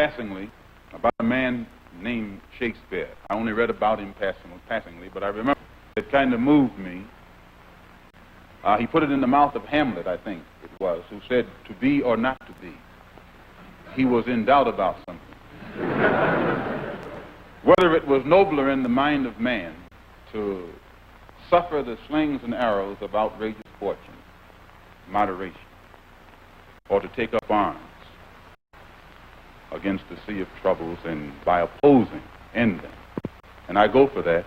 passingly about a man named Shakespeare. I only read about him passingly, but I remember it kind of moved me. He put it in the mouth of Hamlet, I think it was, who said, "To be or not to be." He was in doubt about something. Whether it was nobler in the mind of man to suffer the slings and arrows of outrageous fortune, moderation, or to take up arms against the sea of troubles and by opposing, end them. And I go for that.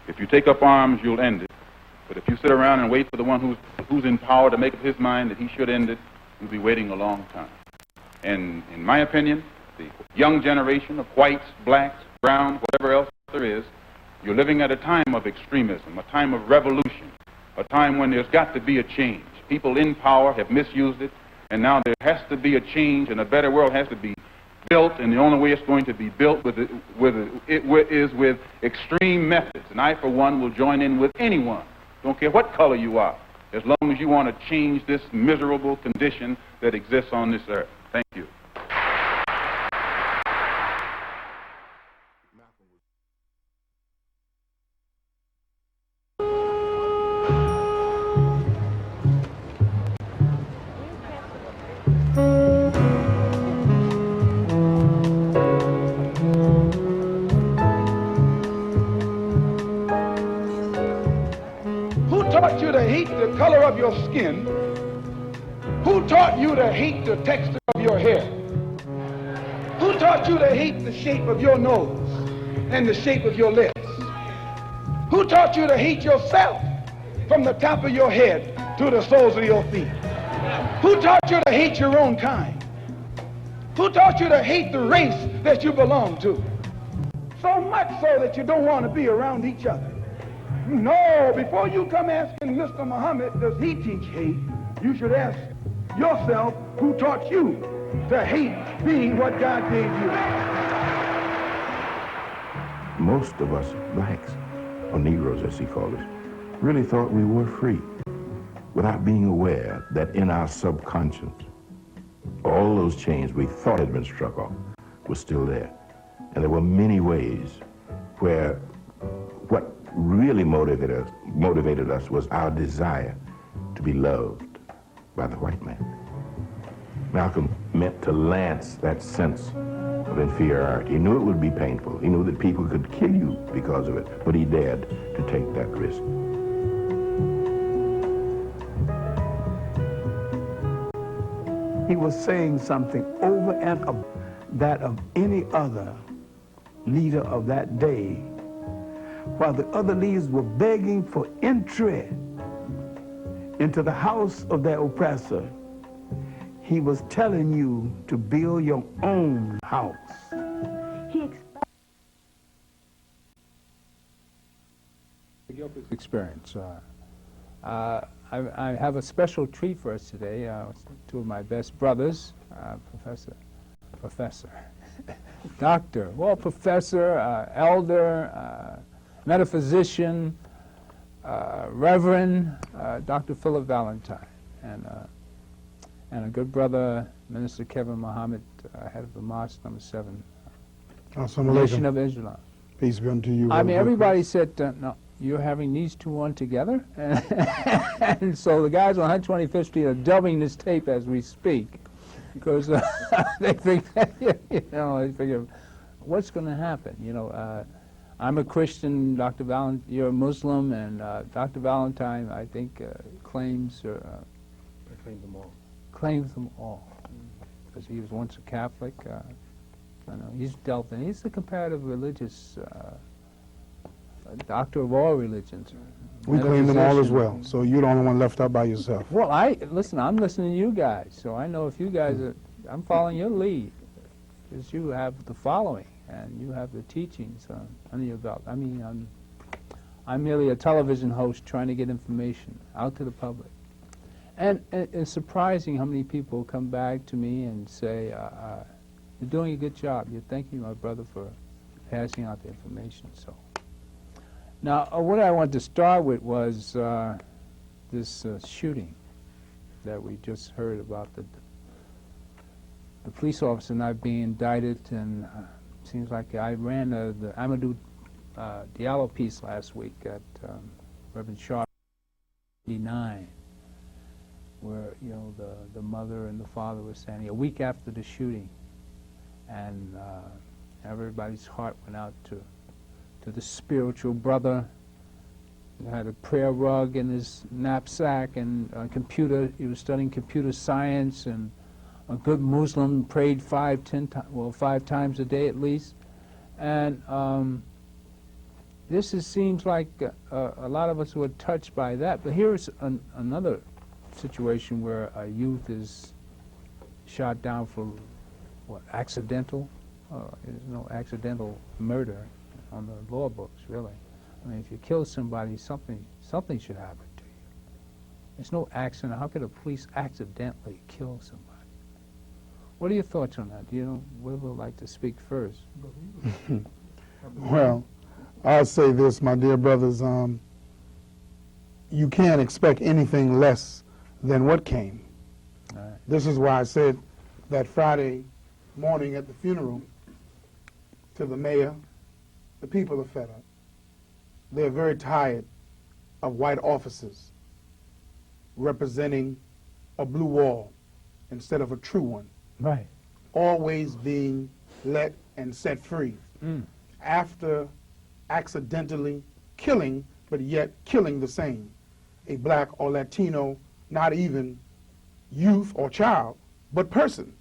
If you take up arms, you'll end it. But if you sit around and wait for the one who's in power to make up his mind that he should end it, you'll be waiting a long time. And in my opinion, the young generation of whites, blacks, browns, whatever else there is, you're living at a time of extremism, a time of revolution, a time when there's got to be a change. People in power have misused it, and now there has to be a change, and a better world has to be built, and the only way it's going to be built is with extreme methods. And I, for one, will join in with anyone, don't care what color you are, as long as you want to change this miserable condition that exists on this earth. Thank you. Who taught you to hate the color of your skin? Who taught you to hate the texture of your hair? Who taught you to hate the shape of your nose and the shape of your lips? Who taught you to hate yourself from the top of your head to the soles of your feet? Who taught you to hate your own kind? Who taught you to hate the race that you belong to? So much so that you don't want to be around each other. No, before you come asking Mr. Muhammad, does he teach hate, you should ask yourself, who taught you to hate being what God gave you? Most of us blacks, or Negroes as he called us, really thought we were free without being aware that in our subconscious, all those chains we thought had been struck off were still there. And there were many ways where what really motivated us was our desire to be loved by the white man. Malcolm meant to lance that sense of inferiority. He knew it would be painful. He knew that people could kill you because of it, but he dared to take that risk. He was saying something over and above that of any other leader of that day, while the other leaders were begging for entry into the house of their oppressor. He was telling you to build your own house. Experience. I have a special treat for us today. Two of my best brothers, Professor, Doctor, well, Professor, Elder, Metaphysician, Reverend Dr. Philip Valentine, and a good brother, Minister Kevin Muhammad, head of the March number 7, Nation of Islam. Peace be unto you. I mean, everybody said, no, you're having these two on together? And so the guys on 125th Street are dubbing this tape as we speak, because they think, they figure, what's going to happen? I'm a Christian, Dr. Valentine, you're a Muslim, and Dr. Valentine, I think, claims them all, because he was once a Catholic. He's dealt in. He's the comparative religious doctor of all religions. We claim them all as well, so you're the only one left out by yourself. Well, I'm listening to you guys, so I know if you guys are, I'm following your lead, because you have the following, and you have the teachings under your belt. I mean, I'm merely a television host trying to get information out to the public. And it's surprising how many people come back to me and say, you're doing a good job. You're thanking my brother for passing out the information. So now, what I wanted to start with was this shooting that we just heard about, the police officer not being indicted, and seems like I ran the Amadou Diallo piece last week at Reverend Sharp 89, where the mother and the father were standing a week after the shooting, and everybody's heart went out to the spiritual brother. He had a prayer rug in his knapsack and a computer. He was studying computer science, and a good Muslim, prayed 5 times a day at least. And seems like a lot of us were touched by that. But here's another situation where a youth is shot down for accidental. There's no accidental murder on the law books, really. I mean, if you kill somebody, something should happen to you. There's no accident. How could the police accidentally kill somebody? What are your thoughts on that? Whoever would like to speak first? Well, I'll say this, my dear brothers. You can't expect anything less than what came. Right. This is why I said that Friday morning at the funeral to the mayor, the people are fed up. They're very tired of white officers representing a blue wall instead of a true one. Right. Always being let and set free after accidentally killing, but yet killing the same, a black or Latino, not even youth or child, but person,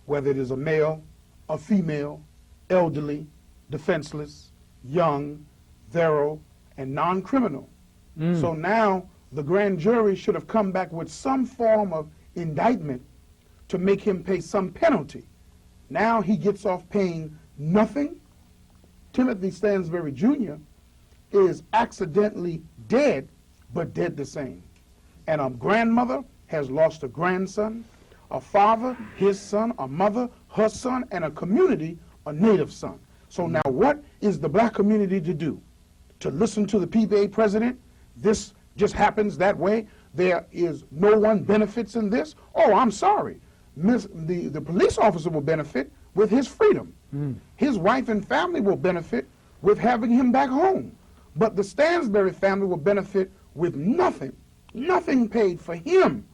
whether it is a male, a female, elderly, defenseless, young, thorough, and non-criminal. So now the grand jury should have come back with some form of indictment to make him pay some penalty. Now he gets off paying nothing. Timothy Stansbury Jr. is accidentally dead, but dead the same. And a grandmother has lost a grandson, a father, his son, a mother, her son, and a community, a native son. So now what is the black community to do? To listen to the PBA president? This just happens that way? There is no one benefits in this? Oh, I'm sorry. The police officer will benefit with his freedom. His wife and family will benefit with having him back home. But the Stansbury family will benefit with nothing. Nothing paid for him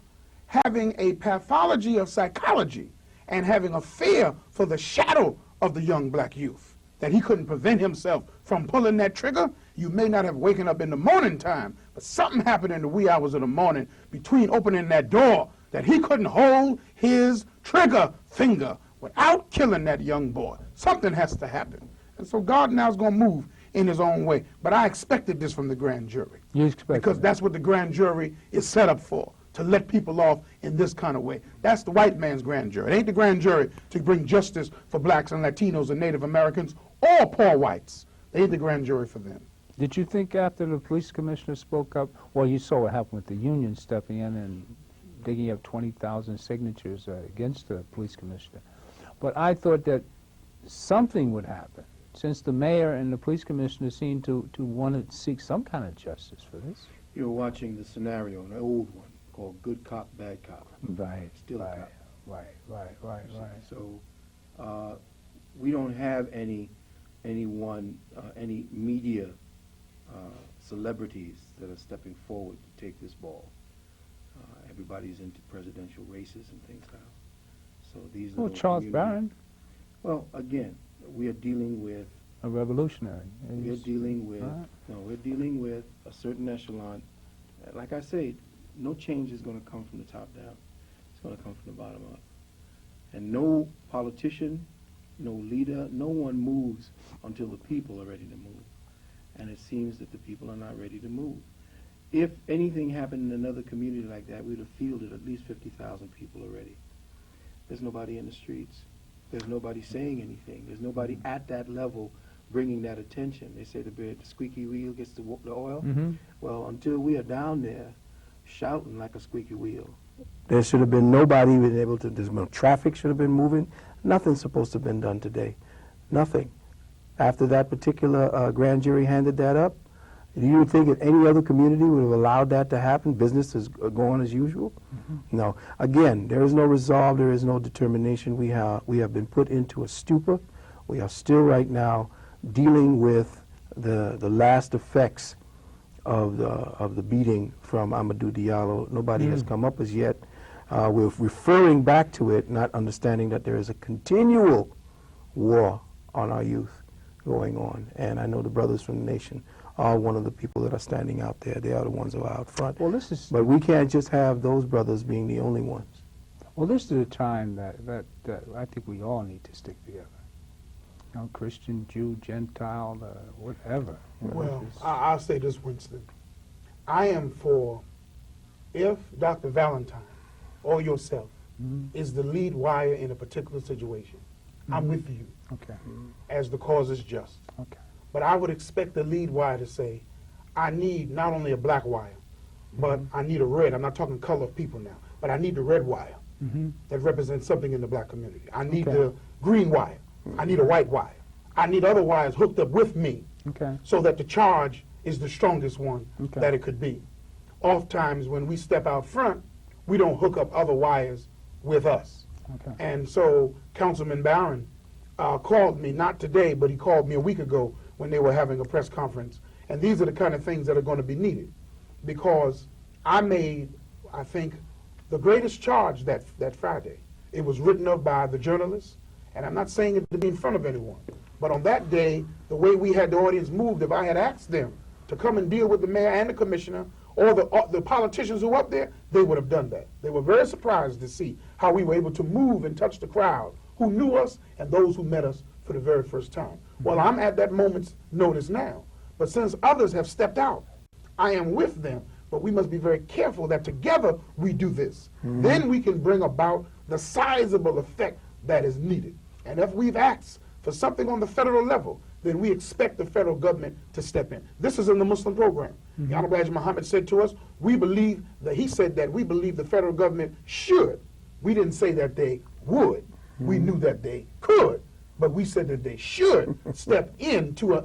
having a pathology of psychology and having a fear for the shadow of the young black youth, that he couldn't prevent himself from pulling that trigger. You may not have waken up in the morning time, but something happened in the wee hours of the morning between opening that door that he couldn't hold his trigger finger without killing that young boy. Something has to happen. And so God now is going to move in his own way. But I expected this from the grand jury. You expected because that's what the grand jury is set up for, to let people off in this kind of way. That's the white man's grand jury. It ain't the grand jury to bring justice for blacks and Latinos and Native Americans or poor whites. They ain't the grand jury for them. Did you think after the police commissioner spoke up, well, you saw what happened with the union stepping in and digging up 20,000 signatures against the police commissioner. But I thought that something would happen, since the mayor and the police commissioner seemed to want to seek some kind of justice for this. You're watching the scenario, an old one, called Good Cop, Bad Cop. Right. Still right, a cop. Right. So we don't have any media celebrities that are stepping forward to take this ball. Everybody's into presidential races and things now. So these are Charles Barron, well, again, we are dealing with a revolutionary. we're dealing with a certain echelon. Like I said, no change is going to come from the top down. It's going to come from the bottom up. And no politician, no leader, no one moves until the people are ready to move. And it seems that the people are not ready to move. If anything happened in another community like that, we would have fielded at least 50,000 people already. There's nobody in the streets. There's nobody saying anything. There's nobody at that level bringing that attention. They say the squeaky wheel gets the oil. Well, until we are down there shouting like a squeaky wheel. There should have been nobody even able to, there's no traffic should have been moving. Nothing's supposed to have been done today. Nothing. After that particular grand jury handed that up, Do you think that any other community would have allowed that to happen? Business is going as usual? No. Again, there is no resolve, there is no determination. We have been put into a stupor. We are still right now dealing with the last effects of the beating from Amadou Diallo. Nobody has come up as yet. We're referring back to it, not understanding that there is a continual war on our youth going on. And I know the brothers from the nation are one of the people that are standing out there. They are the ones who are out front. Well, this is. But we can't just have those brothers being the only ones. Well, this is a time that I think we all need to stick together. You know, Christian, Jew, Gentile, whatever. You know, Well, it's- I'll say this, Winston. I am for, if Dr. Valentine or yourself is the lead wire in a particular situation, I'm with you, okay. as the cause is just. Okay. But I would expect the lead wire to say, I need not only a black wire, but I need a red. I'm not talking color of people now, but I need the red wire that represents something in the black community. I need Okay. the green wire. I need a white wire. I need other wires hooked up with me Okay. so that the charge is the strongest one Okay. that it could be. Oftentimes when we step out front, we don't hook up other wires with us. Okay. And so Councilman Barron called me, not today, but he called me a week ago when they were having a press conference. And these are the kind of things that are going to be needed. Because I made, I think, the greatest charge that Friday. It was written of by the journalists, and I'm not saying it to be in front of anyone. But on that day, the way we had the audience moved, if I had asked them to come and deal with the mayor and the commissioner, or the politicians who were up there, they would have done that. They were very surprised to see how we were able to move and touch the crowd who knew us and those who met us for the very first time. Well, I'm at that moment's notice now. But since others have stepped out, I am with them. But we must be very careful that together we do this. Then we can bring about the sizable effect that is needed. And if we've asked for something on the federal level, then we expect the federal government to step in. This is in the Muslim program. The Honorable Elijah Muhammad said to us, we believe that he said that we believe the federal government should. We didn't say that they would. We knew that they could. But we said that they should step in to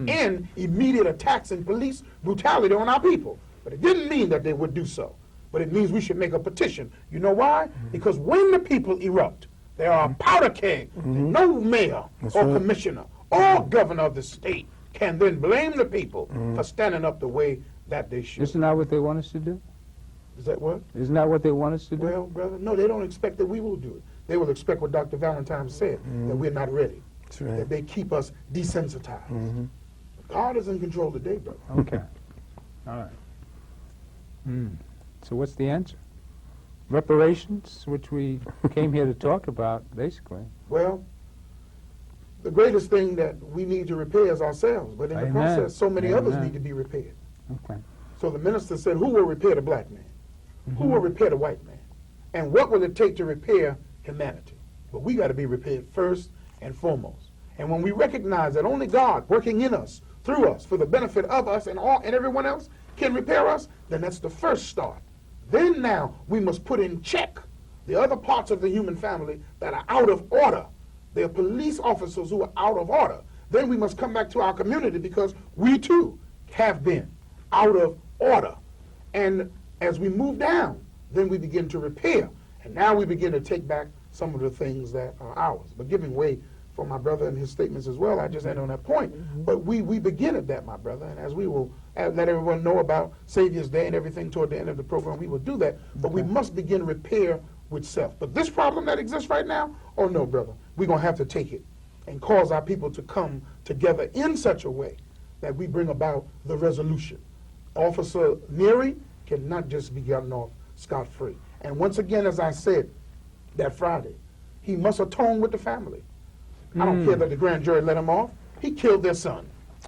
end immediate attacks and police brutality on our people. But it didn't mean that they would do so. But it means we should make a petition. You know why? Because when the people erupt, there are a powder keg. And no mayor or commissioner or governor of the state can then blame the people for standing up the way that they should. Isn't that what they want us to do? Is that what? Isn't that what they want us to do? Well, brother, no, they don't expect that we will do it. They will expect what Dr. Valentine said, that we're not ready. That's right. That they keep us desensitized. God is in control today, brother. Okay. All right. So what's the answer? Reparations, which we came here to talk about, basically. Well, the greatest thing that we need to repair is ourselves, but in the Amen. process, so many others Amen. need to be repaired. Okay. So the minister said, who will repair the black man? Who will repair the white man? And what will it take to repair humanity? But we got to be repaired first and foremost. And when we recognize that only God working in us, through us, for the benefit of us and everyone else can repair us, then that's the first start. Then now we must put in check the other parts of the human family that are out of order. There are police officers who are out of order. Then we must come back to our community because we too have been out of order. And as we move down, then we begin to repair. And now we begin to take back some of the things that are ours. But giving way for my brother and his statements as well, I just end on that point. But we begin at that, my brother. And as we will let everyone know about Savior's Day and everything toward the end of the program, we will do that. But we must begin repair with self. But this problem that exists right now, oh no, brother, we're going to have to take it and cause our people to come together in such a way that we bring about the resolution. Officer Neary cannot just be gotten off scot-free. And once again, as I said that Friday, he must atone with the family. I don't care that the grand jury let him off. He killed their son.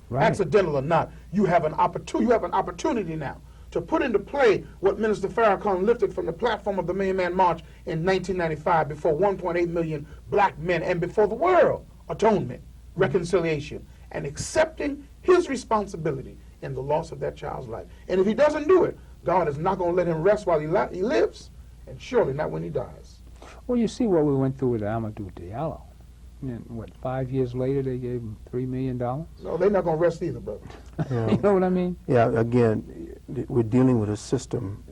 Right. Accidental or not, you have an opportunity now to put into play what Minister Farrakhan lifted from the platform of the Million Man March in 1995 before 1.8 million black men and before the world. Atonement, reconciliation, and accepting his responsibility in the loss of that child's life. And if he doesn't do it, God is not going to let him rest while he lives, and surely not when he dies. Well, you see what we went through with Amadou Diallo. And what, 5 years later they gave him $3 million? No, they're not going to rest either, brother. You know what I mean? Yeah, again, we're dealing with a system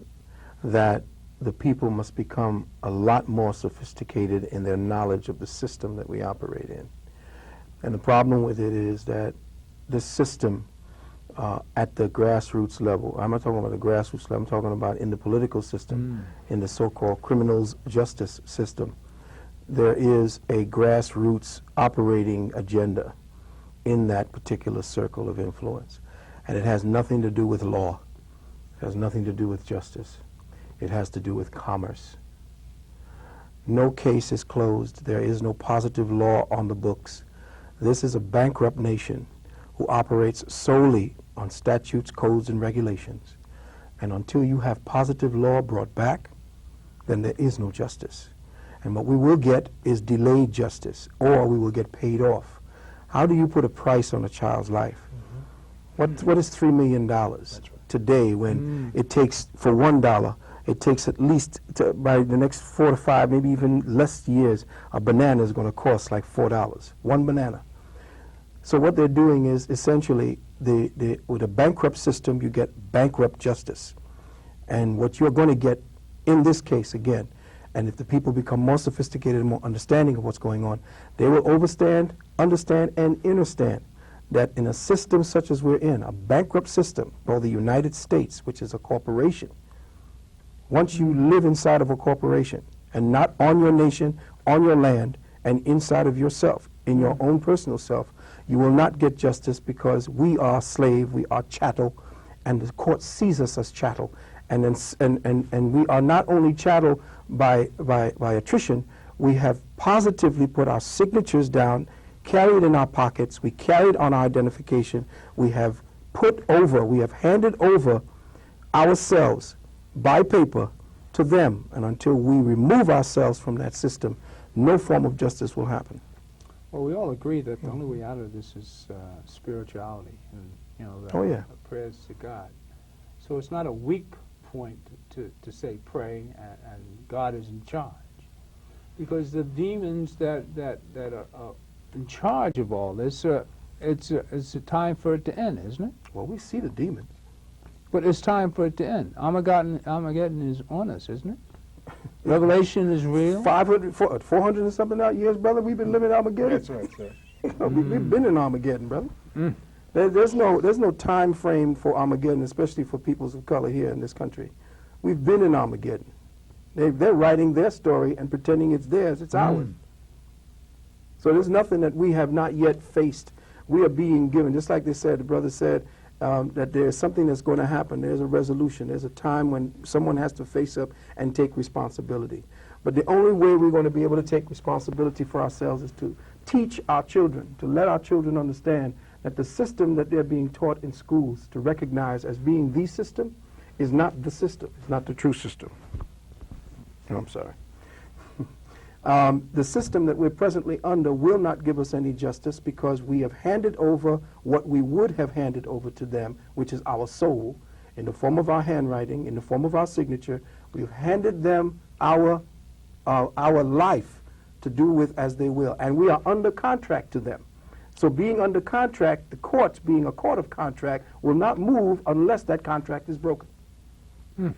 that the people must become a lot more sophisticated in their knowledge of the system that we operate in. And the problem with it is that this system at the grassroots level, I'm not talking about the grassroots level, I'm talking about in the political system, in the so-called criminals justice system, there is a grassroots operating agenda in that particular circle of influence. And it has nothing to do with law. It has nothing to do with justice. It has to do with commerce. No case is closed. There is no positive law on the books. This is a bankrupt nation who operates solely on statutes, codes, and regulations. And until you have positive law brought back, then there is no justice. And what we will get is delayed justice, or we will get paid off. How do you put a price on a child's life? What is $3 million today when it takes, for $1, it takes at least, by the next 4 to 5, maybe even less years, a banana is going to cost like $4, one banana. So what they're doing is essentially, with a bankrupt system, you get bankrupt justice. And what you're going to get in this case, again, and if the people become more sophisticated and more understanding of what's going on, they will understand, and understand that in a system such as we're in, a bankrupt system, or the United States, which is a corporation, once you live inside of a corporation and not on your nation, on your land, and inside of yourself, in your own personal self, you will not get justice because we are slave, we are chattel, and the court sees us as chattel. And we are not only chattel by attrition, we have positively put our signatures down, carried in our pockets, we carried on our identification, we have handed over ourselves by paper to them, and until we remove ourselves from that system, no form of justice will happen. Well, we all agree that the only way out of this is spirituality, and prayers to God. So it's not a weak point to say pray and God is in charge, because the demons that are in charge of all this, it's a time for it to end, isn't it? Well, we see the demons. But it's time for it to end. Armageddon is on us, isn't it? Revelation is real. 400 and something out years, brother, we've been living Armageddon. That's right, sir. We've been in Armageddon, brother. There's no time frame for Armageddon, especially for peoples of color here in this country. We've been in Armageddon. They're writing their story and pretending it's theirs. It's ours. So there's nothing that we have not yet faced. We are being given, just like they said, the brother said, that there's something that's going to happen. There's a resolution. There's a time when someone has to face up and take responsibility. But the only way we're going to be able to take responsibility for ourselves is to teach our children, to let our children understand that the system that they're being taught in schools to recognize as being the system is not the system. It's not the true system. No, I'm sorry. The system that we're presently under will not give us any justice because we have handed over what we would have handed over to them, which is our soul, in the form of our handwriting, in the form of our signature. We've handed them our life to do with as they will, and we are under contract to them. So being under contract, the courts being a court of contract, will not move unless that contract is broken. And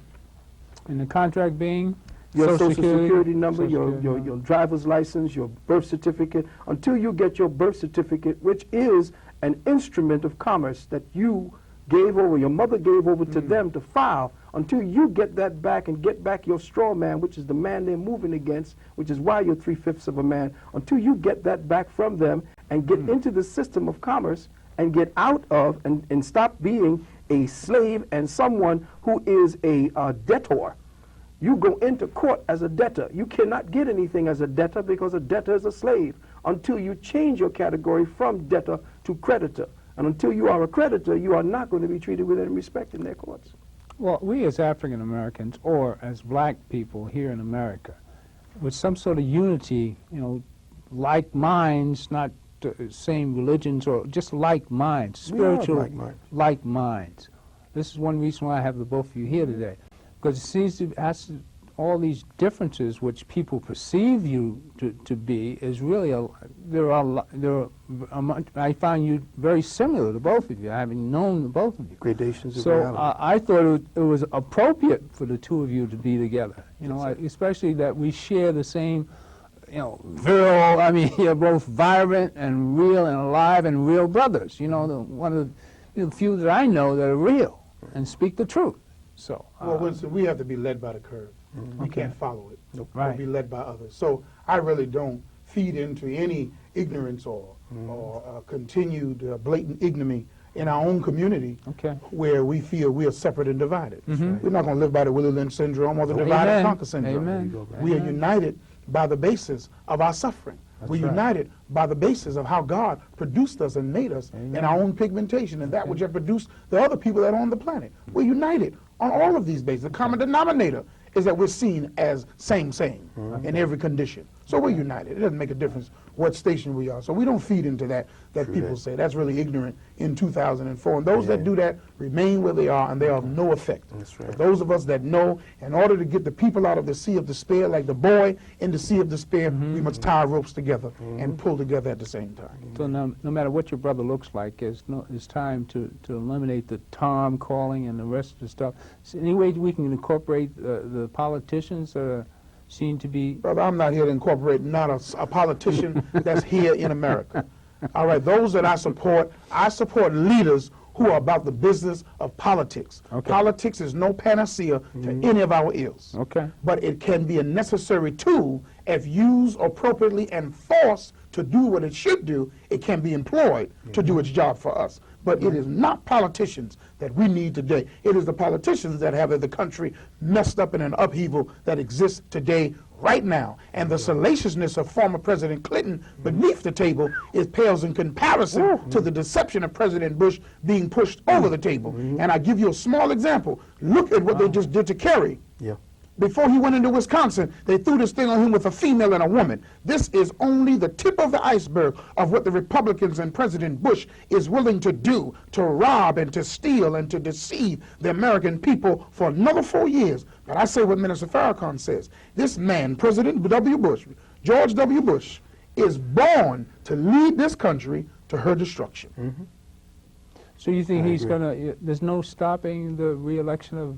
the contract being? Your social security number, your driver's license, your birth certificate, until you get your birth certificate, which is an instrument of commerce that you gave over, your mother gave over to them to file, until you get that back and get back your straw man, which is the man they're moving against, which is why you're 3/5 of a man, until you get that back from them and get into the system of commerce and get out of and stop being a slave and someone who is a debtor. You go into court as a debtor. You cannot get anything as a debtor because a debtor is a slave until you change your category from debtor to creditor. And until you are a creditor, you are not going to be treated with any respect in their courts. Well, we as African Americans, or as black people here in America, with some sort of unity, like minds, not same religions, or just like minds, spiritual like minds. This is one reason why I have the both of you here today. Because it seems to all these differences which people perceive you to be is really I find you very similar to both of you, having known both of you. Gradations of So reality. I thought it was appropriate for the two of you to be together. You know, especially that we share the same, you know, virile. I mean, you're both vibrant and real and alive and real brothers. You know, one of the few that I know that are real and speak the truth. So. Well, Winston, we have to be led by the curve. We can't follow it. Right. Or be led by others. So I really don't feed into any ignorance or continued blatant ignominy in our own community where we feel we are separate and divided. We're not going to live by the Willie Lynch syndrome or the divide and conquer syndrome. Amen. We are united by the basis of our suffering. We're united by the basis of how God produced us and made us in our own pigmentation and that which have produced the other people that are on the planet. We're united on all of these bases. The common denominator is that we're seen as same in every condition. So we're united. It doesn't make a difference what station we are. So we don't feed into that people say. That's really ignorant in 2004. And those that do that remain where they are, and they are of no effect. That's right. But those of us that know, in order to get the people out of the sea of despair, like the boy in the sea of despair, we must tie our ropes together and pull together at the same time. So no matter what your brother looks like, it's time to eliminate the Tom calling and the rest of the stuff. So any way we can incorporate the politicians that are seen to be... Brother, I'm not here to incorporate not a politician that's here in America. All right, those that I support leaders who are about the business of politics. Politics is no panacea to any of our ills. But it can be a necessary tool if used appropriately and forced to do what it should do. It can be employed to do its job for us. But it is not politicians that we need today. It is the politicians that have the country messed up in an upheaval that exists today, right now. And the salaciousness of former President Clinton beneath the table pales in comparison to the deception of President Bush being pushed over the table. And I give you a small example. Look at what they just did to Kerry. Before he went into Wisconsin, they threw this thing on him with a female and a woman. This is only the tip of the iceberg of what the Republicans and President Bush is willing to do to rob and to steal and to deceive the American people for another 4 years. But I say what Minister Farrakhan says. This man, President W. Bush, George W. Bush, is born to lead this country to her destruction. So you think he's going to... There's no stopping the re-election of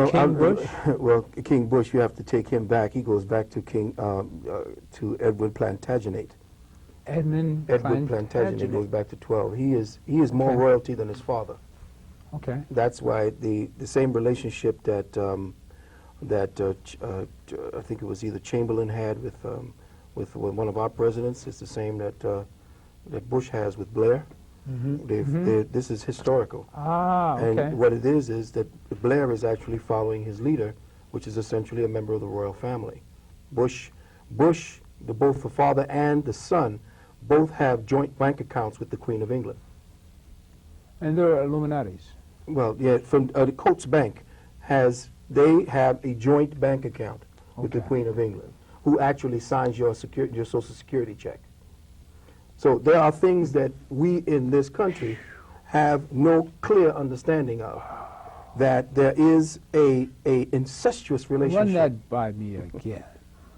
King Bush? Well, King Bush, you have to take him back. He goes back to to Edward Plantagenet. Edward Plantagenet goes back to 12. He is more royalty than his father. That's why the same relationship that I think it was either Chamberlain had with one of our presidents is the same that Bush has with Blair. This is historical. And what it is that Blair is actually following his leader, which is essentially a member of the royal family. Bush, both the father and the son, both have joint bank accounts with the Queen of England. And they're Illuminatis. Well, yeah, from the Coates Bank they have a joint bank account with the Queen of England, who actually signs your Social Security check. So there are things that we in this country have no clear understanding of, that there is a incestuous relationship. Run that by me again.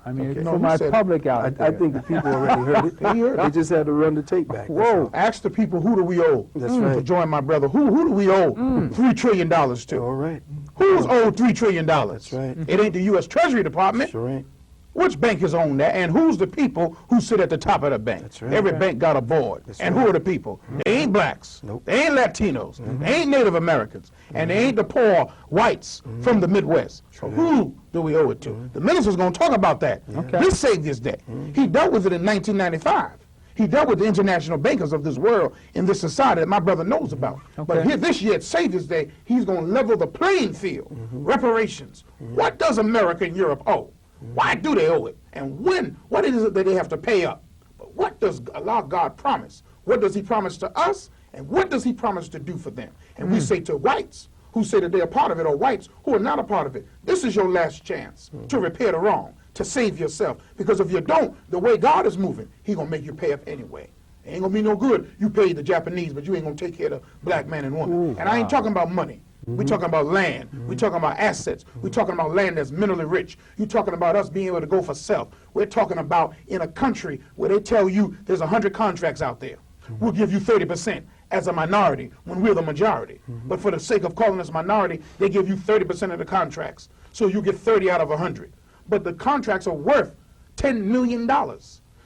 I mean, No, for my public out there. I think the people already heard it. They just had to run the tape back. Whoa, ask the people, who do we owe? That's right. To join my brother. Who do we owe $3 trillion to? All right. Who's owed $3 trillion? That's right. It ain't the U.S. Treasury Department. Sure ain't. Which bank is on that, and who's the people who sit at the top of the bank? That's right. Every bank got a board. And who are the people? They ain't blacks. Nope. They ain't Latinos. They ain't Native Americans. And they ain't the poor whites from the Midwest. So who do we owe it to? The minister's going to talk about that. This saved this debt. He dealt with it in 1995. He dealt with the international bankers of this world in this society that my brother knows about. But here, this year at Savior's Day, he's going to level the playing field. Reparations. What does America and Europe owe? Why do they owe it? And when? What is it that they have to pay up? But what does God promise? What does he promise to us? And what does he promise to do for them? And we say to whites who say that they're a part of it, or whites who are not a part of it, this is your last chance to repair the wrong, to save yourself. Because if you don't, the way God is moving, he's going to make you pay up anyway. It ain't going to be no good. You paid the Japanese, but you ain't going to take care of the black man and woman. And I ain't talking about money. We're talking about land. We're talking about assets. We're talking about land that's minerally rich. You're talking about us being able to go for self. We're talking about in a country where they tell you there's 100 contracts out there. We'll give you 30% as a minority when we're the majority. But for the sake of calling us minority, they give you 30% of the contracts. So you get 30 out of 100. But the contracts are worth $10 million.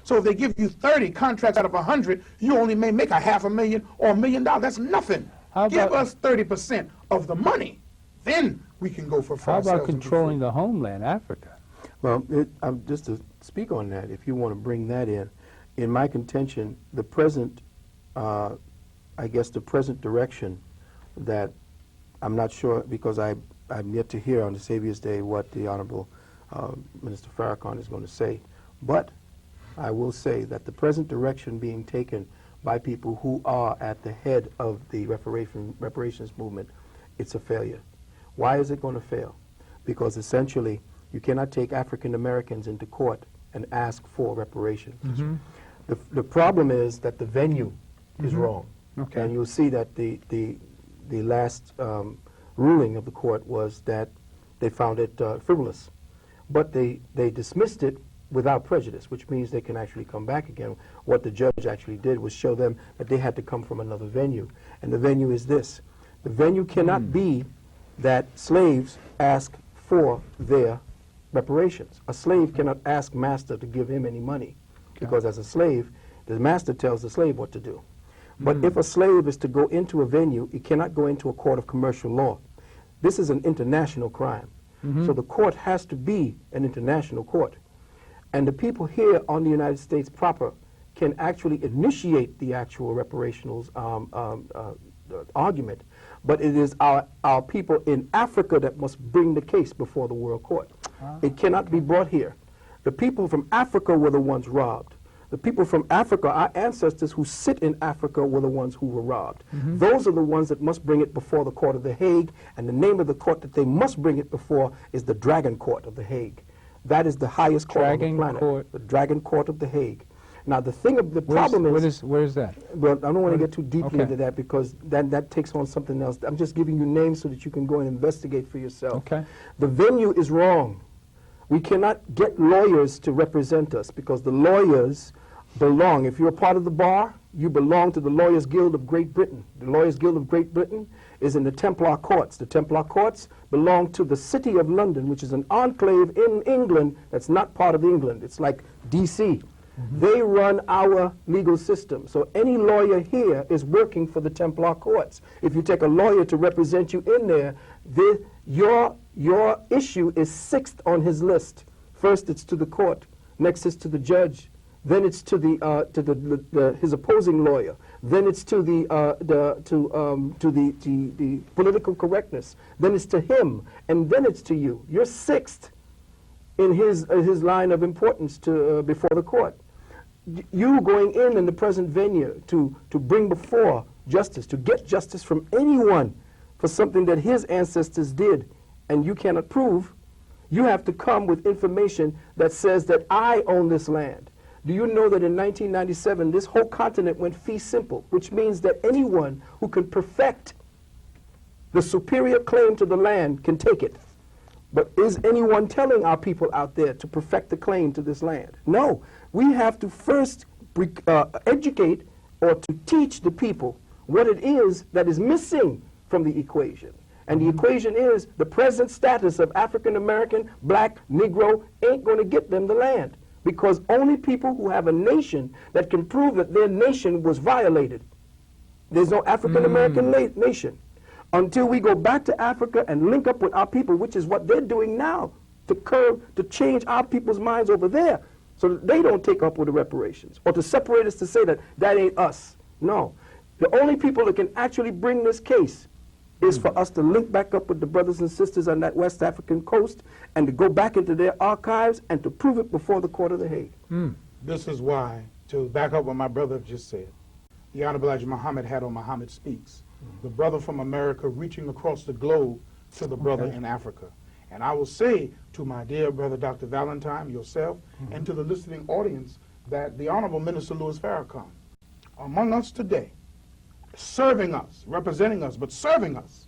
So if they give you 30 contracts out of 100, you only may make $500,000 or $1 million. That's nothing. Give us 30% of the money. Then we can go for How about controlling the homeland, Africa? Well, just to speak on that, if you want to bring that in my contention, the present, I guess the present direction that I'm not sure, because I'm yet to hear on the Savior's Day what the Honorable Minister Farrakhan is going to say, but I will say that the present direction being taken by people who are at the head of the reparations movement, it's a failure. Why is it going to fail? Because essentially, you cannot take African Americans into court and ask for reparations. The problem is that the venue is wrong. Okay. And you'll see that the last ruling of the court was that they found it frivolous. But they dismissed it without prejudice, which means they can actually come back again. What the judge actually did was show them that they had to come from another venue. And the venue is this. The venue cannot be that slaves ask for their reparations. A slave cannot ask master to give him any money, because as a slave, the master tells the slave what to do. But if a slave is to go into a venue, it cannot go into a court of commercial law. This is an international crime. So the court has to be an international court. And the people here on the United States proper can actually initiate the actual reparations argument. But it is our people in Africa that must bring the case before the World Court. It cannot be brought here. The people from Africa were the ones robbed. The people from Africa, our ancestors who sit in Africa, were the ones who were robbed. Those are the ones that must bring it before the Court of The Hague, and the name of the court that they must bring it before is the Dragon Court of The Hague. That is the highest court on the planet, the Dragon Court of The Hague. Now, the thing of the problem is... Where's that? Well, I don't want to get too deeply into that, because that takes on something else. I'm just giving you names so that you can go and investigate for yourself. Okay. The venue is wrong. We cannot get lawyers to represent us, because the lawyers belong. If you're a part of the bar, you belong to the Lawyers Guild of Great Britain. The Lawyers Guild of Great Britain is in the Templar Courts. The Templar Courts belong to the City of London, which is an enclave in England that's not part of England. It's like D.C. They run our legal system. So any lawyer here is working for the Templar Courts. If you take a lawyer to represent you in there, your issue is sixth on his list. First, it's to the court. Next, it's to the judge. Then it's to his opposing lawyer. Then it's to the political correctness. Then it's to him, and then it's to you. You're sixth in his line of importance to before the court. You going in the present venue to bring before justice, to get justice from anyone for something that his ancestors did, and you cannot prove, you have to come with information that says that I own this land. Do you know that in 1997, this whole continent went fee simple, which means that anyone who can perfect the superior claim to the land can take it. But is anyone telling our people out there to perfect the claim to this land? No. We have to first educate or to teach the people what it is that is missing from the equation. And the equation is the present status of African American, black, Negro ain't going to get them the land. Because only people who have a nation that can prove that their nation was violated. There's no African American nation. Until we go back to Africa and link up with our people, which is what they're doing now, to change our people's minds over there, so that they don't take up with the reparations, or to separate us to say that that ain't us. No. The only people that can actually bring this case is for us to link back up with the brothers and sisters on that West African coast and to go back into their archives and to prove it before the Court of The Hague. This is why, to back up what my brother just said, the Honorable Elijah Muhammad had on Muhammad Speaks, the brother from America reaching across the globe to the brother in Africa. And I will say to my dear brother Dr. Valentine, yourself, and to the listening audience, that the Honorable Minister Louis Farrakhan, among us today, serving us, representing us, but serving us,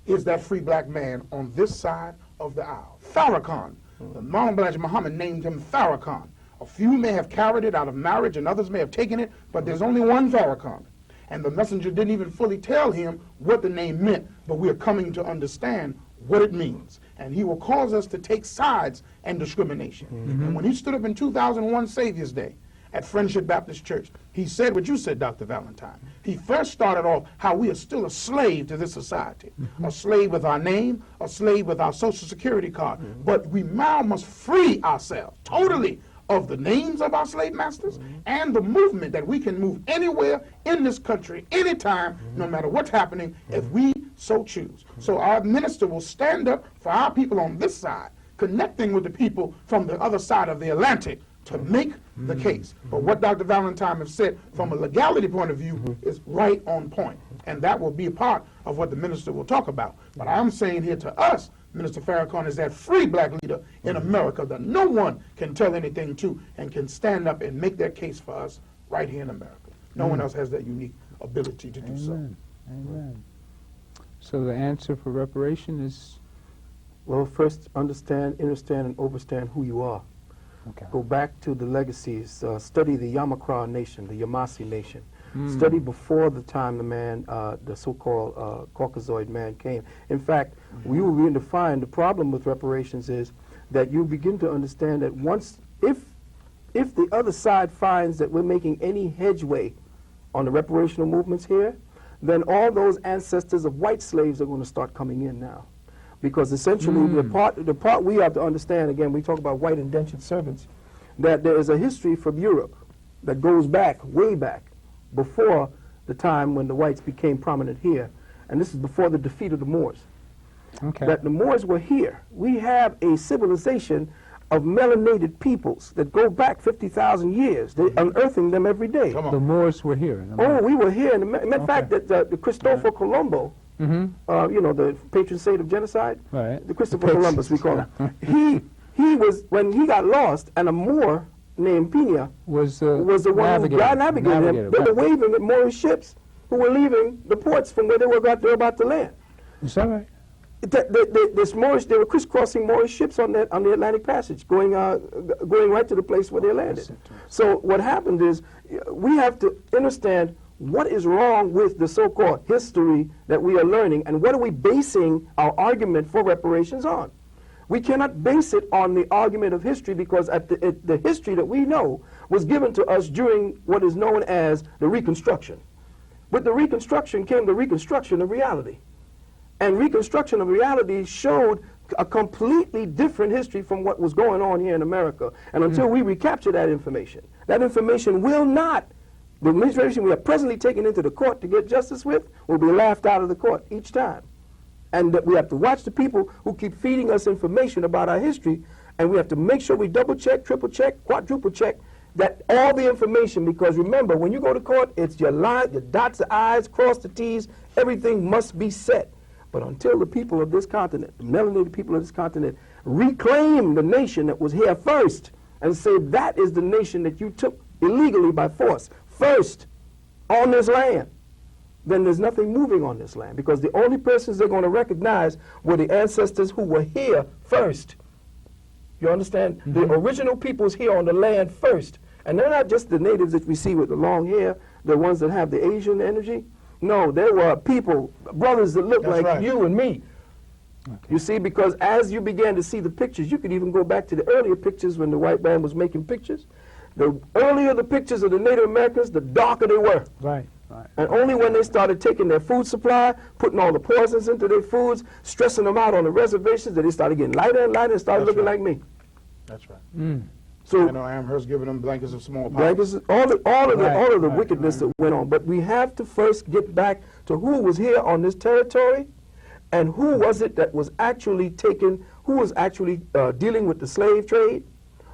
is that free black man on this side of the aisle. Farrakhan. The Elijah Muhammad named him Farrakhan. A few may have carried it out of marriage and others may have taken it, but there's only one Farrakhan. And the messenger didn't even fully tell him what the name meant, but we are coming to understand what it means. And he will cause us to take sides and discrimination. And when he stood up in 2001 Savior's Day at Friendship Baptist Church, he said what you said, Dr. Valentine. He first started off how we are still a slave to this society, a slave with our name, a slave with our social security card. But we now must free ourselves totally of the names of our slave masters and the movement that we can move anywhere in this country, anytime, no matter what's happening, if we so choose. So our minister will stand up for our people on this side, connecting with the people from the other side of the Atlantic to make the case. But what Dr. Valentine has said from a legality point of view is right on point. And that will be a part of what the minister will talk about. But I'm saying here to us, Minister Farrakhan is that free black leader in America that no one can tell anything to and can stand up and make their case for us right here in America. No one else has that unique ability to do so. Amen. So the answer for reparation is? Well, first understand, understand, and overstand who you are. Okay. Go back to the legacies. Study the Yamakra nation, the Yamasi nation. Study before the time the man, the so-called Caucasoid man came. In fact, we will begin to find the problem with reparations is that you begin to understand that once, if the other side finds that we're making any headway on the reparational movements here, then all those ancestors of white slaves are going to start coming in now. Because essentially the part we have to understand, again, we talk about white indentured servants, that there is a history from Europe that goes back, way back, before the time when the whites became prominent here. And this is before the defeat of the Moors. Okay. That the Moors were here. We have a civilization of melanated peoples that go back 50,000 years. They're unearthing them every day. The Moors were here. Oh, we were here. And matter of fact, that the Cristoforo Colombo, you know, the patron saint of genocide, Right. the Christopher Columbus, we call him. He was, when he got lost, and a Moor named Pina was the one who navigated him. They were waving at Moorish ships who were leaving the ports from where they were about to land. Is that right? This Moorish, they were crisscrossing Moorish ships on the Atlantic Passage, going right to the place where they landed. So what happened is we have to understand what is wrong with the so-called history that we are learning, and what are we basing our argument for reparations on. We cannot base it on the argument of history, because the history that we know was given to us during what is known as the Reconstruction. With the Reconstruction came the reconstruction of reality. And reconstruction of reality showed a completely different history from what was going on here in America. And until we recapture that information will not, the administration we are presently taken into the court to get justice with will be laughed out of the court each time. And that we have to watch the people who keep feeding us information about our history, and we have to make sure we double check, triple check, quadruple check that all the information, because remember, when you go to court, it's your line, your dots the I's, cross the T's, everything must be set. But until the people of this continent, the melanated people of this continent, reclaim the nation that was here first and say that is the nation that you took illegally by force, first on this land, then there's nothing moving on this land, because the only persons they're going to recognize were the ancestors who were here first. You understand? The original peoples here on the land first. And they're not just the natives that we see with the long hair, the ones that have the Asian energy. No, there were people, brothers that look like you and me. Okay. You see, because as you began to see the pictures, you could even go back to the earlier pictures when the white man was making pictures. The earlier the pictures of the Native Americans, the darker they were. Right. And only when they started taking their food supply, putting all the poisons into their foods, stressing them out on the reservations, that they started getting lighter and lighter and started looking like me. That's right. So I know Amherst giving them blankets of smallpox. blankets, all of the wickedness that went on. But we have to first get back to who was here on this territory, and who was it that was actually taken, who was actually dealing with the slave trade,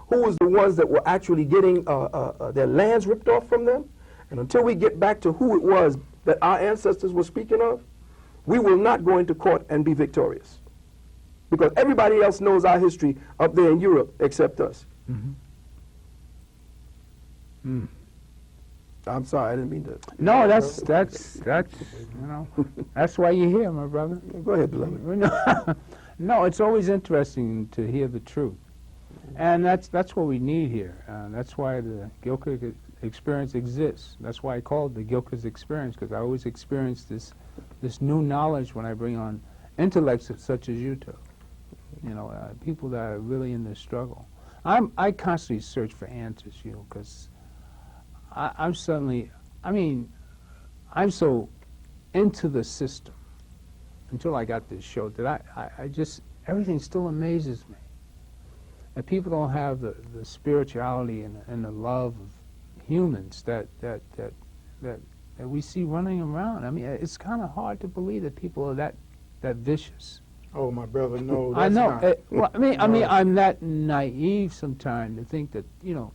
who was the ones that were actually getting their lands ripped off from them. And until we get back to who it was that our ancestors were speaking of, we will not go into court and be victorious. Because everybody else knows our history up there in Europe except us. I'm sorry, I didn't mean to. No, that's you know, that's why you're here, my brother. Go ahead, beloved. No, it's always interesting to hear the truth, and that's what we need here. That's why the Gilchrist experience exists. That's why I call it the Gilchrist experience, because I always experience this new knowledge when I bring on intellects such as you two. You know, people that are really in this struggle. I constantly search for answers, you know, because I'm suddenly, I mean, I'm so into the system until I got this show that I just, everything still amazes me. And people don't have the spirituality and the love of humans that we see running around. I mean, it's kind of hard to believe that people are that vicious. Oh, my brother, no, I that's know. not. Well, I mean, I'm that naive sometimes to think that, you know,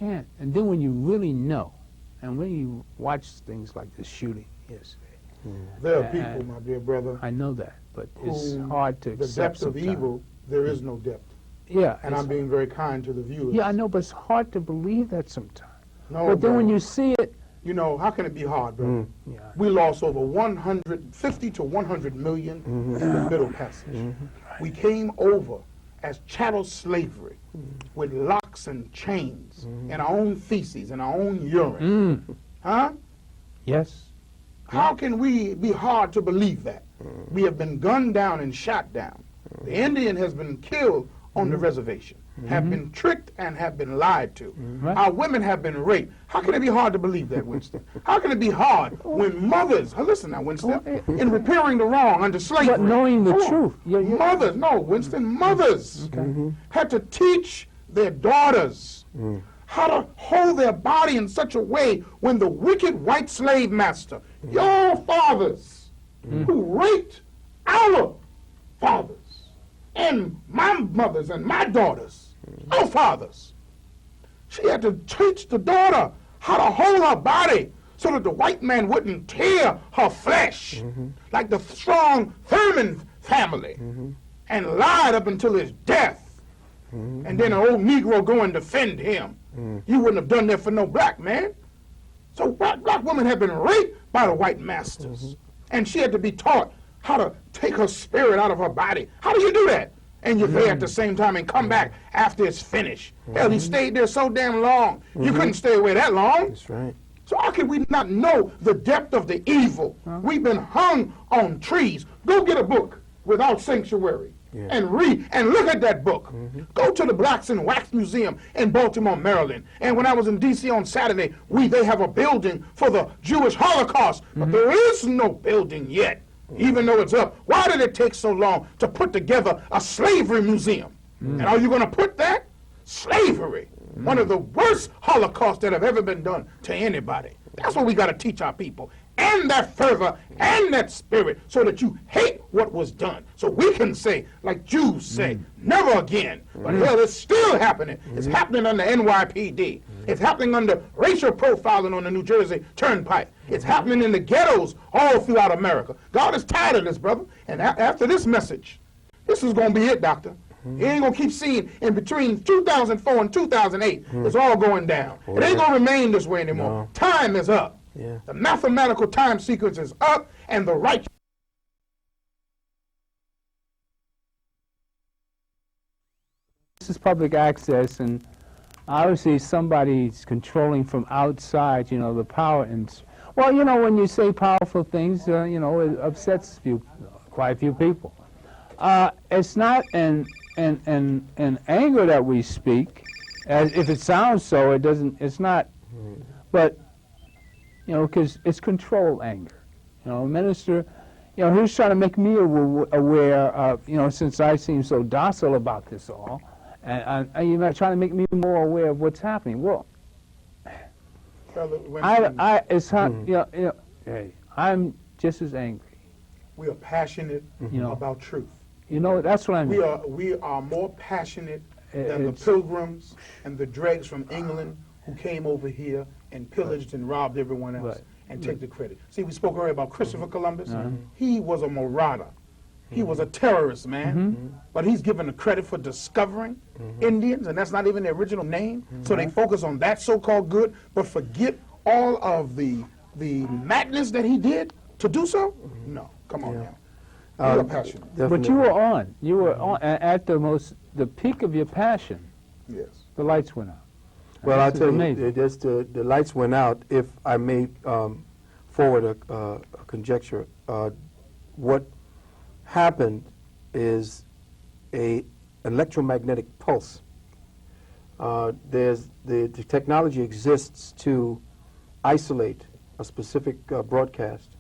yeah. And then when you really know, and when you watch things like the shooting yesterday, There are people, my dear brother, I know that, but it's who hard to the accept depth of sometimes. evil, there is no depth. Yeah, And I'm being very kind to the viewers. yeah, I know, but it's hard to believe that sometimes. No, But then when brother. you see it, You know, how can it be hard, brother? yeah, We lost over 150 to 100 million in the Middle Passage. We came over as chattel slavery with locks and chains and our own feces and our own urine. Huh? yes, How can we be hard to believe that? We have been gunned down and shot down. The Indian has been killed on the reservation, have been tricked and have been lied to. Right. Our women have been raped. How can it be hard to believe that, Winston? How can it be hard when mothers, listen now, Winston, in repairing the wrong under slavery. But knowing the Hold on. truth. Mothers, no, Winston, mothers had to teach their daughters how to hold their body in such a way when the wicked white slave master, your fathers, who raped our fathers, and my mothers and my daughters, our fathers, she had to teach the daughter how to hold her body so that the white man wouldn't tear her flesh like the strong Thurman family and lied up until his death. And then an old Negro go and defend him. You wouldn't have done that for no black man. So black women have been raped by the white masters. And she had to be taught how to take her spirit out of her body. How do you do that? And you're there at the same time and come back after it's finished. Hell, he stayed there so damn long. You couldn't stay away that long. That's right. So how can we not know the depth of the evil? We've been hung on trees. Go get a book, Without Sanctuary, and read and look at that book. Go to the Blacks in Wax Museum in Baltimore, Maryland. And when I was in D.C. on Saturday, they have a building for the Jewish Holocaust, but there is no building yet, even though it's up. Why did it take so long to put together a slavery museum? And are you going to put that? Slavery. One of the worst holocausts that have ever been done to anybody. That's what we got to teach our people. And that fervor and that spirit so that you hate what was done. So we can say, like Jews say, never again. But hell, it's still happening. It's happening under NYPD. It's happening under racial profiling on the New Jersey Turnpike. It's happening in the ghettos all throughout America. God is tired of this, brother. And after this message, this is going to be it, doctor. You ain't going to keep seeing in between 2004 and 2008, it's all going down. It ain't going to remain this way anymore. No. Time is up. Yeah. The mathematical time sequence is up, and the right. this is public access, and obviously somebody's controlling from outside, you know, the power. And well, you know, when you say powerful things, you know, it upsets quite a few people. It's not an anger that we speak. As if it sounds so, it doesn't. It's not. But you know, because it's control anger. You know, minister. You know, he's trying to make me aware of. You know, since I seem so docile about this all, and you're trying to make me more aware of what's happening. Well, it's not. You know, hey, I'm just as angry. We are passionate You know. about truth. You know, that's what I mean. We are more passionate than the pilgrims and the dregs from England who came over here and pillaged and robbed everyone else and take the credit. See, we spoke earlier about Christopher Columbus. He was a marauder. He was a terrorist, man. But he's given the credit for discovering Indians, and that's not even the original name. So they focus on that so-called good, but forget all of the madness that he did to do so? No, come on now. You're passionate. But you were on. You were on at the peak of your passion. Yes. The lights went out. Well, I'll This is tell you, amazing. just the lights went out. If I may forward a conjecture, what happened is a electromagnetic pulse. The technology exists to isolate a specific broadcast,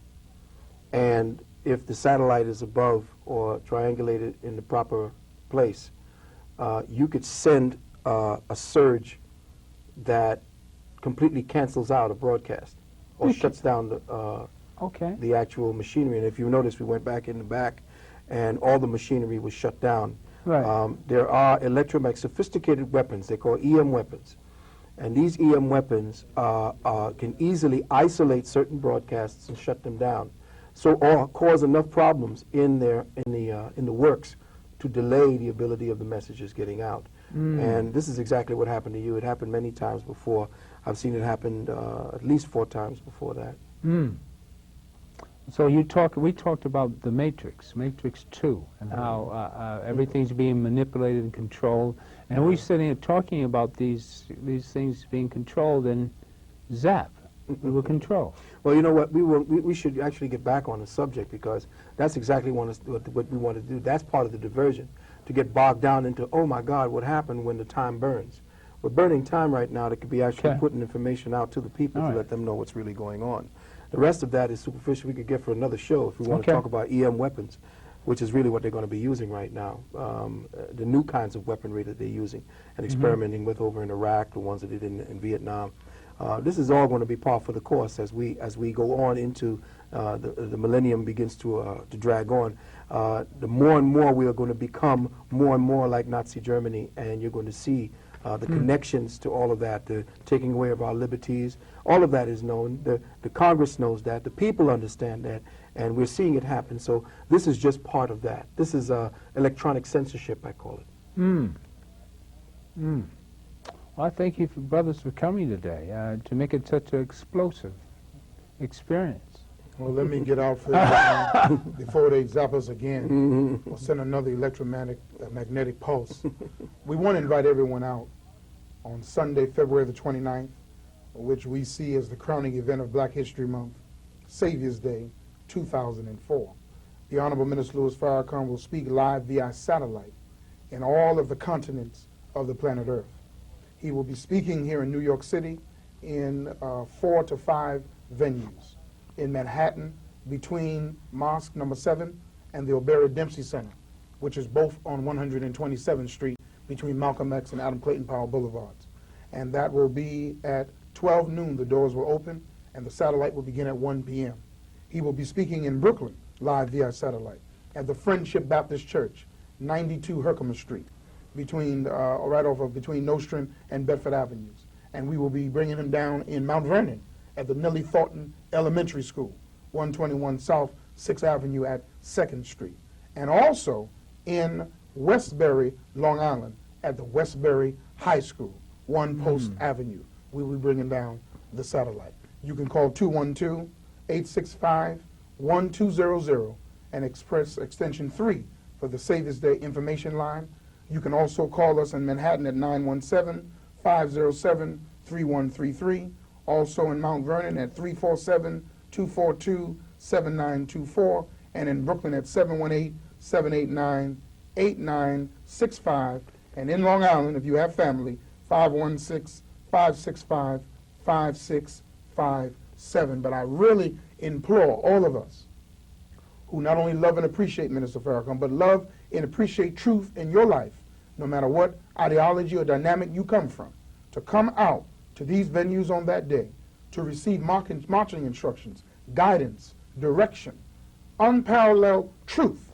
and if the satellite is above or triangulated in the proper place, you could send a surge that completely cancels out a broadcast or shuts down the actual machinery. And if you notice, we went back in the back, and all the machinery was shut down. Right. There are sophisticated weapons. They're called EM weapons. And these EM weapons can easily isolate certain broadcasts and shut them down, or cause enough problems in the works to delay the ability of the messages getting out. And this is exactly what happened to you. It happened many times before. I've seen it happen at least 4 times before that. So we talked about the Matrix, Matrix 2, and how everything's being manipulated and controlled. And we're sitting here talking about these things being controlled, and zap, we were controlled. Well, you know what? We should actually get back on the subject, because that's exactly what we want to do. That's part of the diversion, to get bogged down into, oh my God, what happened when the time burns? We're burning time right now that could be actually putting information out to the people to let them know what's really going on. The rest of that is superficial. We could get for another show if we want to talk about EM weapons, which is really what they're going to be using right now. The new kinds of weaponry that they're using and experimenting with over in Iraq, the ones that they did in Vietnam. This is all going to be par for the course as we go on into the millennium begins to drag on. The more and more we are going to become more and more like Nazi Germany, and you're going to see the connections to all of that, the taking away of our liberties. All of that is known. The Congress knows that. The people understand that. And we're seeing it happen. So this is just part of that. This is electronic censorship, I call it. Well, I thank you, brothers, for coming today to make it such an explosive experience. Well, let me get out for before they zap us again or send another magnetic pulse. We want to invite everyone out on Sunday, February the 29th, which we see as the crowning event of Black History Month, Savior's Day 2004. The Honorable Minister Louis Farrakhan will speak live via satellite in all of the continents of the planet Earth. He will be speaking here in New York City in 4 to 5 venues. In Manhattan, between Mosque number 7 and the Oberi Dempsey Center, which is both on 127th Street between Malcolm X and Adam Clayton Powell Boulevards. And that will be at 12 noon. The doors will open and the satellite will begin at 1 p.m. He will be speaking in Brooklyn, live via satellite, at the Friendship Baptist Church, 92 Herkimer Street, between between Nostrand and Bedford Avenues. And we will be bringing him down in Mount Vernon at the Nellie Thornton Elementary School, 121 South 6th Avenue at 2nd Street. And also in Westbury, Long Island, at the Westbury High School, 1 Post Avenue. We will be bringing down the satellite. You can call 212-865-1200 and express extension 3 for the Savior's Day information line. You can also call us in Manhattan at 917-507-3133. Also in Mount Vernon at 347-242-7924. And in Brooklyn at 718-789-8965. And in Long Island, if you have family, 516-565-5657. But I really implore all of us who not only love and appreciate Minister Farrakhan, but love and appreciate truth in your life, no matter what ideology or dynamic you come from, to come out to these venues on that day to receive marching instructions, guidance, direction, unparalleled truth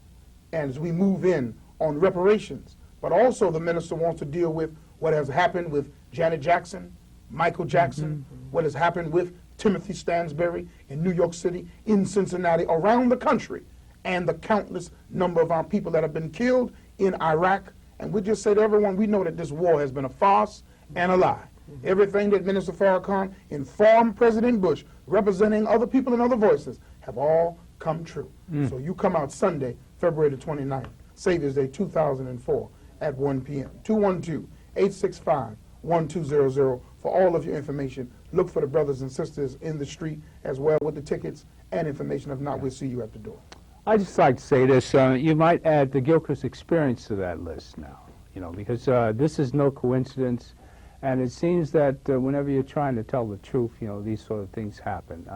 as we move in on reparations. But also the minister wants to deal with what has happened with Janet Jackson, Michael Jackson, what has happened with Timothy Stansbury in New York City, in Cincinnati, around the country, and the countless number of our people that have been killed in Iraq. And we just say to everyone, we know that this war has been a farce and a lie. Everything that Minister Farrakhan informed President Bush, representing other people and other voices, have all come true. So you come out Sunday, February the 29th, Savior's Day 2004 at 1 p.m. 212-865-1200 for all of your information. Look for the brothers and sisters in the street as well with the tickets and information. If not, we'll see you at the door. I'd just like to say this. You might add the Gilchrist experience to that list now, because this is no coincidence. And it seems that whenever you're trying to tell the truth, these sort of things happen.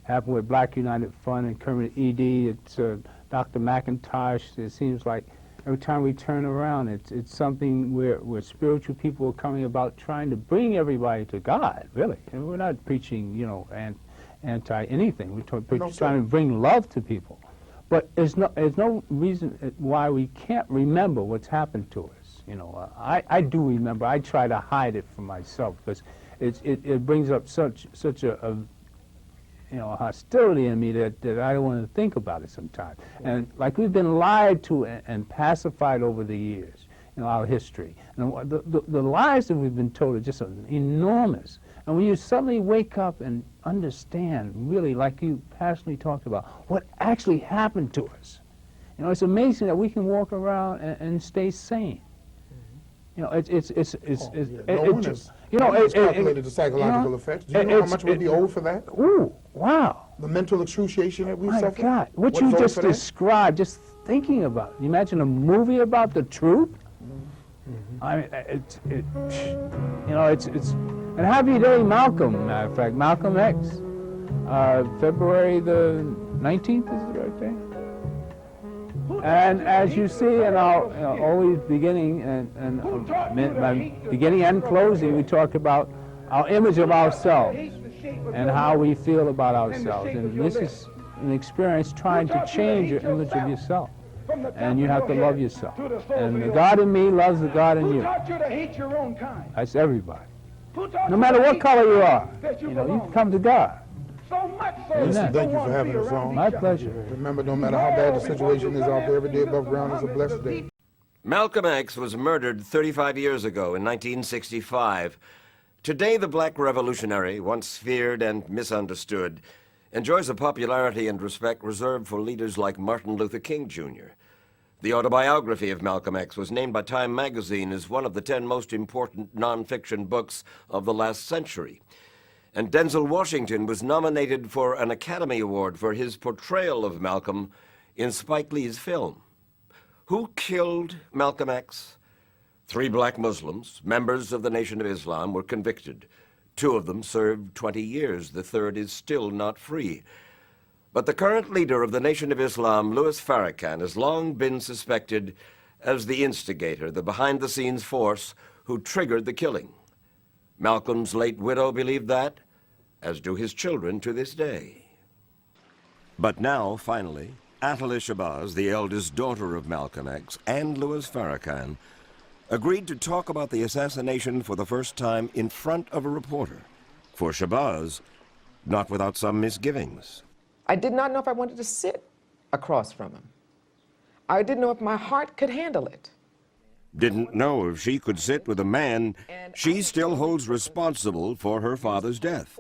Happened with Black United Fund and Kermit E.D. It's Dr. McIntosh. It seems like every time we turn around, it's something where spiritual people are coming about trying to bring everybody to God, really. And we're not preaching, anti-anything. We're trying to bring love to people. But there's no reason why we can't remember what's happened to us. I do remember. I try to hide it from myself because it brings up such a hostility in me that I don't want to think about it sometimes. And like we've been lied to and pacified over the years, our history. And the lies that we've been told are just enormous. And when you suddenly wake up and understand, really, like you passionately talked about, what actually happened to us, it's amazing that we can walk around and stay sane. No one has calculated the psychological effects. Do you know how much we'd be owed for that? Ooh, wow. The mental excruciation that we suffered? My God, what you just described, just thinking about it. You imagine a movie about the truth? I mean, it's and happy day, Malcolm, matter of fact, Malcolm X. February the 19th is the right day. And as you see in our always beginning and beginning and closing, we talk about our image of ourselves and how we feel about ourselves. And this is an experience trying to change your image of yourself. And you have to love yourself. And the God in me loves the God in you. That's everybody. No matter what color you are, you come to God. Listen, thank you for having us on. My pleasure. Remember, no matter how bad the situation is out there, every day above ground is a blessed day. Malcolm X was murdered 35 years ago in 1965. Today, the black revolutionary, once feared and misunderstood, enjoys a popularity and respect reserved for leaders like Martin Luther King, Jr. The autobiography of Malcolm X was named by Time magazine as one of the 10 most important nonfiction books of the last century. And Denzel Washington was nominated for an Academy Award for his portrayal of Malcolm in Spike Lee's film. Who killed Malcolm X? 3 black Muslims, members of the Nation of Islam, were convicted. 2 of them served 20 years. The 3rd is still not free. But the current leader of the Nation of Islam, Louis Farrakhan, has long been suspected as the instigator, the behind-the-scenes force who triggered the killing. Malcolm's late widow believed that, as do his children to this day. But now, finally, Atala Shabazz, the eldest daughter of Malcolm X, and Louis Farrakhan, agreed to talk about the assassination for the first time in front of a reporter. For Shabazz, not without some misgivings. I did not know if I wanted to sit across from him. I didn't know if my heart could handle it. Didn't know if she could sit with a man she still holds responsible for her father's death.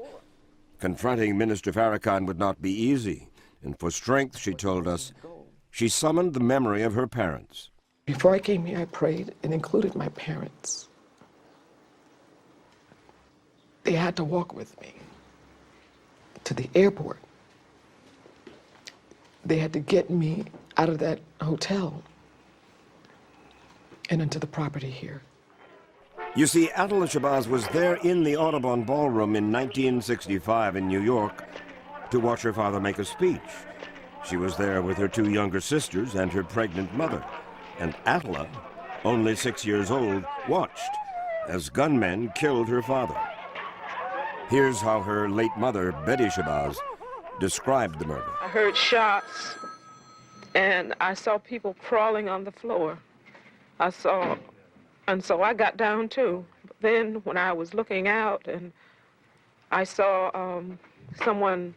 Confronting Minister Farrakhan would not be easy, and for strength, she told us, she summoned the memory of her parents. Before I came here, I prayed and included my parents. They had to walk with me to the airport. They had to get me out of that hotel and into the property here. You see, Atala Shabazz was there in the Audubon Ballroom in 1965 in New York to watch her father make a speech. She was there with her 2 younger sisters and her pregnant mother. And Atala, only 6 years old, watched as gunmen killed her father. Here's how her late mother, Betty Shabazz, described the murder. I heard shots, and I saw people crawling on the floor. And so I got down too. But then when I was looking out and I saw someone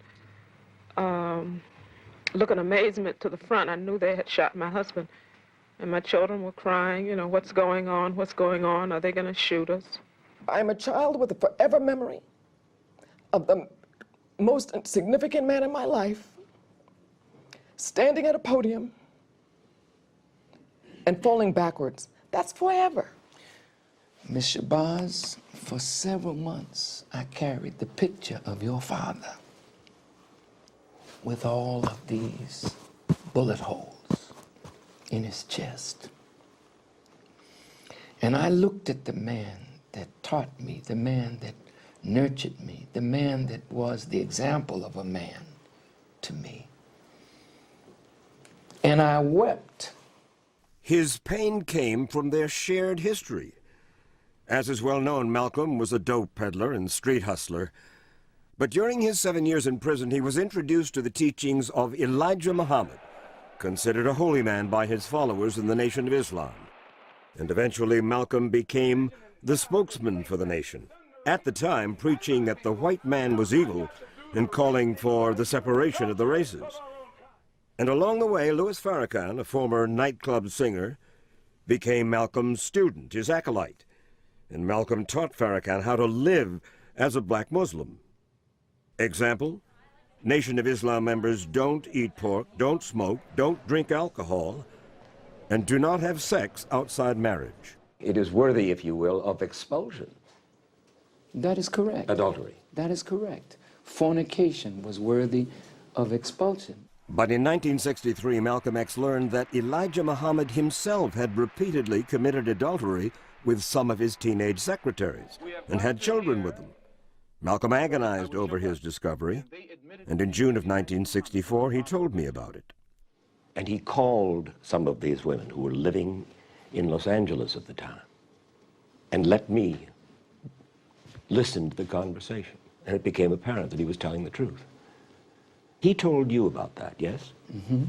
look in amazement to the front, I knew they had shot my husband. And my children were crying, what's going on? What's going on? Are they going to shoot us? I'm a child with a forever memory of the most significant man in my life standing at a podium and falling backwards. That's forever. Miss Shabazz, for several months, I carried the picture of your father with all of these bullet holes in his chest. And I looked at the man that taught me, the man that nurtured me, the man that was the example of a man to me. And I wept. His pain came from their shared history. As is well known, Malcolm was a dope peddler and street hustler. But during his 7 years in prison, he was introduced to the teachings of Elijah Muhammad, considered a holy man by his followers in the Nation of Islam. And eventually Malcolm became the spokesman for the nation, at the time preaching that the white man was evil and calling for the separation of the races. And along the way, Louis Farrakhan, a former nightclub singer, became Malcolm's student, his acolyte. And Malcolm taught Farrakhan how to live as a black Muslim. Example, Nation of Islam members don't eat pork, don't smoke, don't drink alcohol, and do not have sex outside marriage. It is worthy, if you will, of expulsion. That is correct. Adultery. That is correct. Fornication was worthy of expulsion. But in 1963, Malcolm X learned that Elijah Muhammad himself had repeatedly committed adultery with some of his teenage secretaries and had children with them. Malcolm agonized over his discovery, and in June of 1964, he told me about it. And he called some of these women who were living in Los Angeles at the time and let me listen to the conversation. And it became apparent that he was telling the truth. He told you about that, yes? Mm-hmm.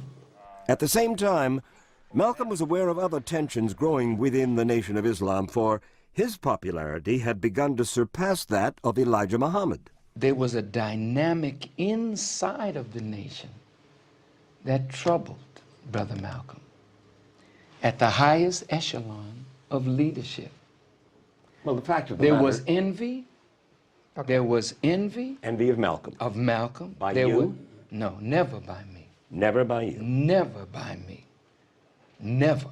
At the same time, Malcolm was aware of other tensions growing within the Nation of Islam, for his popularity had begun to surpass that of Elijah Muhammad. There was a dynamic inside of the nation that troubled Brother Malcolm at the highest echelon of leadership. Well, the fact of the there matter... was envy. Okay. There was envy. Envy of Malcolm. Of Malcolm. By you? No, never by me. Never by you? Never by me. Never.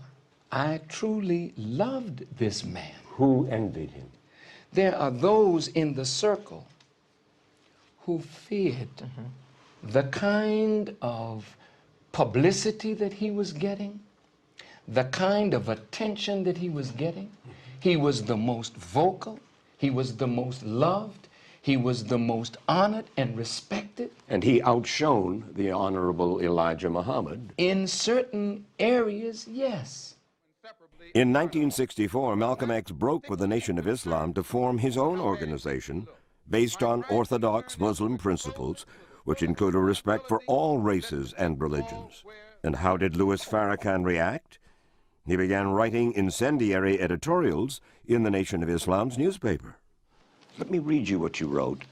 I truly loved this man. Who envied him? There are those in the circle who feared the kind of publicity that he was getting, the kind of attention that he was getting. He was the most vocal. He was the most loved. He was the most honored and respected. And he outshone the Honorable Elijah Muhammad. In certain areas, yes. In 1964, Malcolm X broke with the Nation of Islam to form his own organization based on Orthodox Muslim principles, which include a respect for all races and religions. And how did Louis Farrakhan react? He began writing incendiary editorials in the Nation of Islam's newspaper. Let me read you what you wrote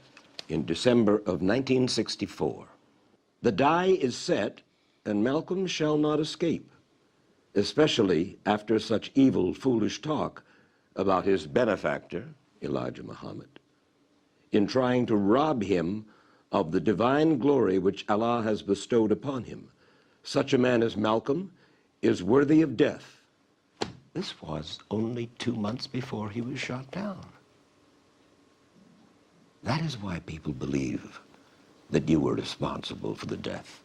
in December of 1964. The die is set, and Malcolm shall not escape, especially after such evil, foolish talk about his benefactor, Elijah Muhammad, in trying to rob him of the divine glory which Allah has bestowed upon him. Such a man as Malcolm is worthy of death. This was only 2 months before he was shot down. That is why people believe that you were responsible for the death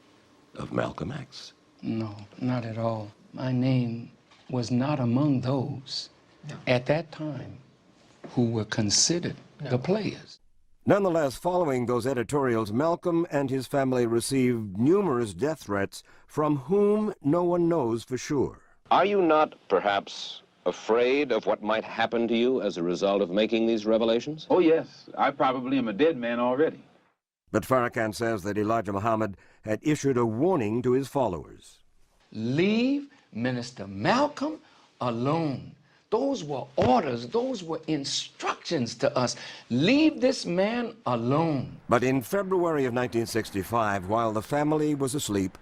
of Malcolm X. No, not at all. My name was not among those at that time who were considered the players. Nonetheless, following those editorials, Malcolm and his family received numerous death threats from whom no one knows for sure. Are you not, perhaps, afraid of what might happen to you as a result of making these revelations? Oh, yes. I probably am a dead man already. But Farrakhan says that Elijah Muhammad had issued a warning to his followers. Leave Minister Malcolm alone. Those were orders. Those were instructions to us. Leave this man alone. But in February of 1965, while the family was asleep,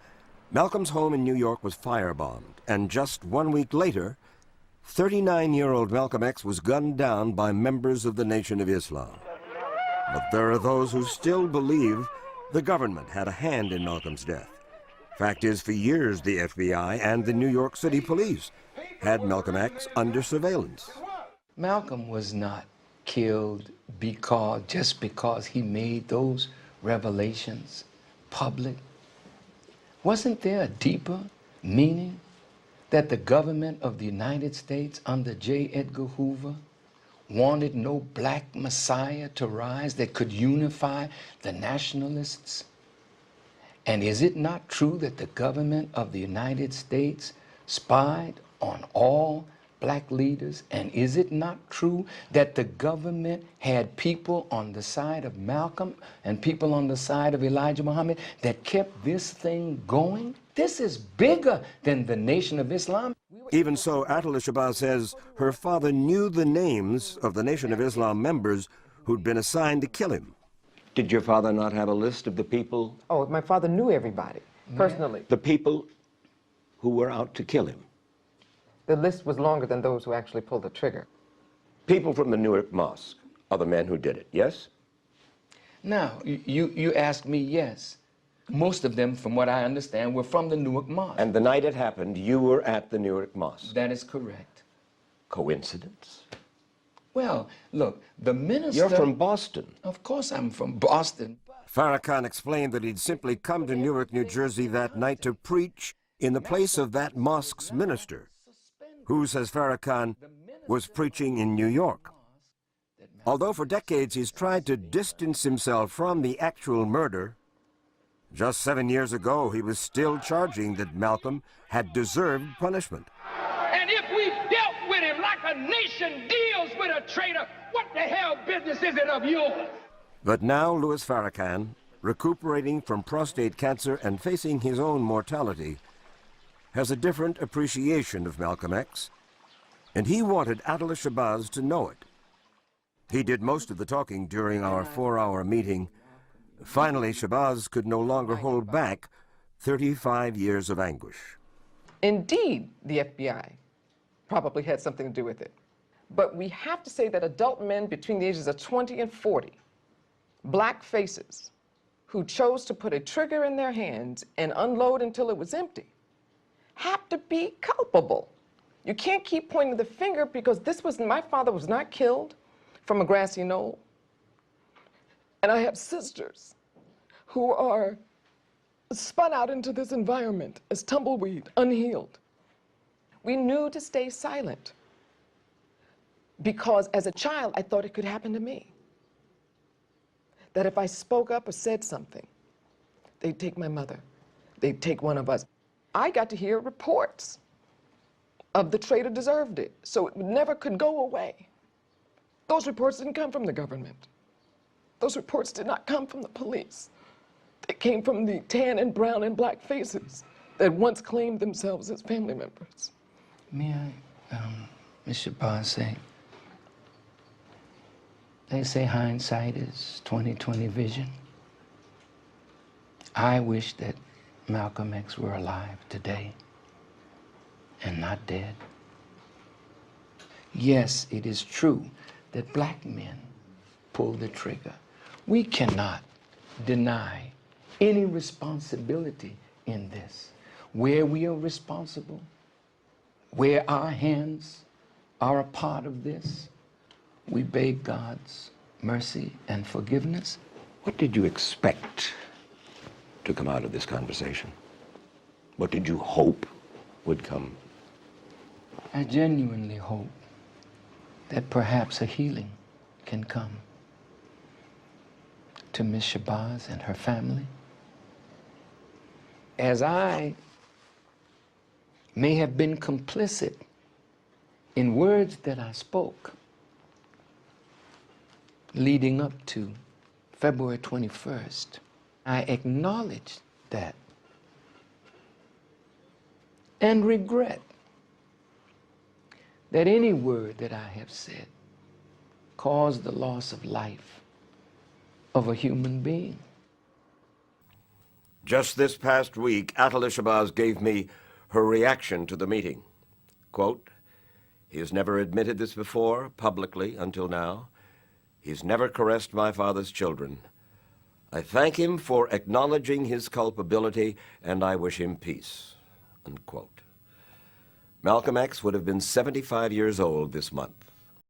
Malcolm's home in New York was firebombed. And just 1 week later, 39-year-old Malcolm X was gunned down by members of the Nation of Islam. But there are those who still believe the government had a hand in Malcolm's death. Fact is, for years, the FBI and the New York City police had Malcolm X under surveillance. Malcolm was not killed just because he made those revelations public. Wasn't there a deeper meaning that the government of the United States under J. Edgar Hoover wanted no black messiah to rise that could unify the nationalists? And is it not true that the government of the United States spied on all black leaders? And is it not true that the government had people on the side of Malcolm and people on the side of Elijah Muhammad that kept this thing going? This is bigger than the Nation of Islam. Even so, Atala Shabazz says her father knew the names of the Nation of Islam members who'd been assigned to kill him. Did your father not have a list of the people? Oh, my father knew everybody, personally. The people who were out to kill him? The list was longer than those who actually pulled the trigger. People from the Newark Mosque are the men who did it, yes? Now, you asked me, yes. Most of them, from what I understand, were from the Newark Mosque. And the night it happened, you were at the Newark Mosque? That is correct. Coincidence? Well, look, the minister... You're from Boston. Of course I'm from Boston. Farrakhan explained that he'd simply come to Newark, New Jersey that night to preach in the place of that mosque's minister, who, says Farrakhan, was preaching in New York. Although for decades he's tried to distance himself from the actual murder, just 7 years ago he was still charging that Malcolm had deserved punishment. And if we dealt with him like a nation deals with a traitor, what the hell business is it of yours? But now Louis Farrakhan, recuperating from prostate cancer and facing his own mortality, has a different appreciation of Malcolm X, and he wanted Atala Shabazz to know it. He did most of the talking during our 4-hour meeting. Finally, Shabazz could no longer hold back 35 years of anguish. Indeed, the FBI probably had something to do with it. But we have to say that adult men between the ages of 20 and 40, black faces, who chose to put a trigger in their hands and unload until it was empty, have to be culpable. You can't keep pointing the finger because my father was not killed from a grassy knoll. And I have sisters who are spun out into this environment as tumbleweed, unhealed. We knew to stay silent because as a child, I thought it could happen to me. That if I spoke up or said something, they'd take my mother, they'd take one of us. I got to hear reports of the traitor deserved it, so it never could go away. Those reports didn't come from the government. Those reports did not come from the police. They came from the tan and brown and black faces that once claimed themselves as family members. May I, Ms. Shabazz, say, they say hindsight is 20/20 vision. I wish that Malcolm X were alive today and not dead. Yes, it is true that black men pulled the trigger. We cannot deny any responsibility in this. Where we are responsible, where our hands are a part of this, we beg God's mercy and forgiveness. What did you expect to come out of this conversation? What did you hope would come? I genuinely hope that perhaps a healing can come to Ms. Shabazz and her family. As I may have been complicit in words that I spoke leading up to February 21st, I acknowledge that and regret that any word that I have said caused the loss of life of a human being. Just this past week, Atala Shabazz gave me her reaction to the meeting. Quote, He has never admitted this before, publicly, until now. He's never caressed my father's children. I thank him for acknowledging his culpability, and I wish him peace." Unquote. Malcolm X would have been 75 years old this month.